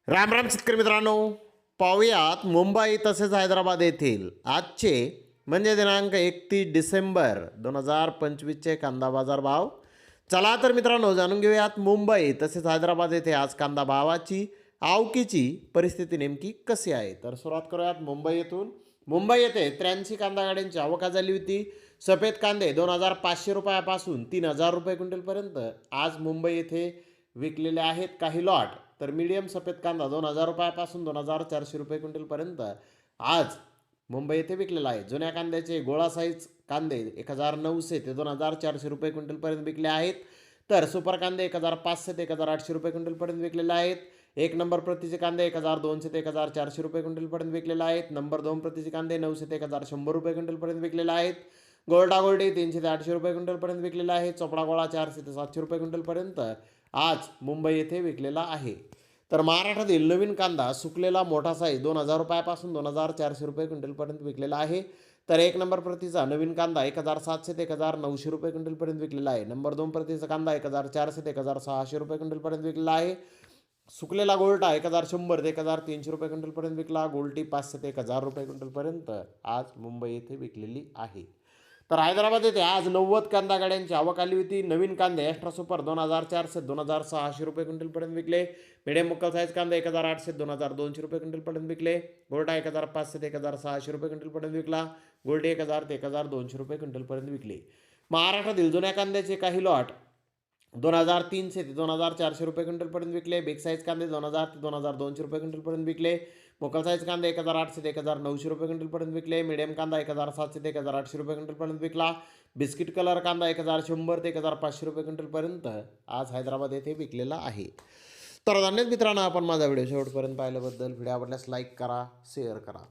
राम राम शेतकरी मित्रांनो, पाहुयात मुंबई तसेच हैदराबाद येथील आजचे म्हणजे दिनांक 31 डिसेंबर 2025चे कांदा बाजार भाव. चला तर मित्रांनो, जाणून घेऊयात मुंबई तसेच हैदराबाद येथे आज कांदा भावाची आवकीची परिस्थिती नेमकी कशी आहे. तर सुरुवात करूयात मुंबई येथून. मुंबई येथे 83 कांदा गाड्यांची आवक झाली होती. सफेद कांदे 2500 रुपयापासून 3000 रुपये क्विंटलपर्यंत आज मुंबई येथे विकलेले आहेत काही लॉट. तर मीडियम सफेद कांदा 2000 रुपयापासून 2400 रुपये क्विंटलपर्यंत आज मुंबई येथे विकलेला आहे. जुन्या कांद्याचे गोळा साईज कांदे 1900 ते 2400 रुपये क्विंटलपर्यंत विकले आहेत. तर सुपर कांदे 1500 ते 1800 रुपये क्विंटलपर्यंत विकलेले आहेत. एक नंबर प्रतीचे कांदे 1200 ते 1400 रुपये क्विंटलपर्यंत विकलेले आहेत. नंबर 2 प्रतीचे कांदे 900 ते 1100 रुपये क्विंटलपर्यंत विकलेले आहेत. गोल्डा गोल्डी 300 ते 800 रुपये क्विंटलपर्यंत विकलेला आहे. चोपडा गोळा 400 ते 700 रुपये क्विंटलपर्यंत आज मुंबई येथे विकलेला आहे. तर महाराष्ट्रातील नवीन कांदा सुकलेला मोठा साईज 2000 रुपयापासून 2400 रुपये क्विंटलपर्यंत विकलेला आहे. तर एक नंबर प्रतीचा नवीन कांदा 1700 ते 1900 रुपये क्विंटलपर्यंत विकलेला आहे. नंबर 2 प्रतीचा कांदा 1400 ते 1600 रुपये क्विंटलपर्यंत विकलेला आहे. सुकलेला गोल्टा 1100 ते 1300 रुपये क्विंटलपर्यंत विकला. गोल्टी 500 ते 1000 रुपये क्विंटलपर्यंत आज मुंबई येथे विकलेली आहे. तर हैदराबाद येथे आज 90 कांदा गाड्यांची आवक आली होती. नवीन कांदे एक्स्ट्रा सुपर 2400 2600 रुपये क्विंटलपर्यंत विकले. मिडियम मुक्कल साईज कांदा 1800 2200 रुपये क्विंटलपर्यंत विकले. गोल्टा 1500 ते 1600 रुपये क्विंटलपर्यंत विकला. गोल्डी 1000 ते 1200 रुपये क्विंटलपर्यंत विकले. महाराष्ट्रातील जुन्या कांद्याचे काही लॉट 2300 ते 2400 रुपये क्विंटलपर्यंत विकले. बिग साईज कांदे 2000 ते 2200 रुपये क्विंटलपर्यंत विकले. मोकल साईज कांदे 1800 ते 1900 रुपये क्विंटलपर्यंत विकले. मिडियम कांदा 1700 ते 1800 रुपये क्विंटलपर्यंत विकला. बिस्किट कलर कांदा 1100 ते 1500 रुपये क्विंटलपर्यंत आज हैदराबाद येथे विकलेला आहे. तर धन्यवाद मित्रांनो, आपण माझा व्हिडिओ शेवटपर्यंत पाहिल्याबद्दल. व्हिडिओ आवडल्यास लाईक करा, शेअर करा.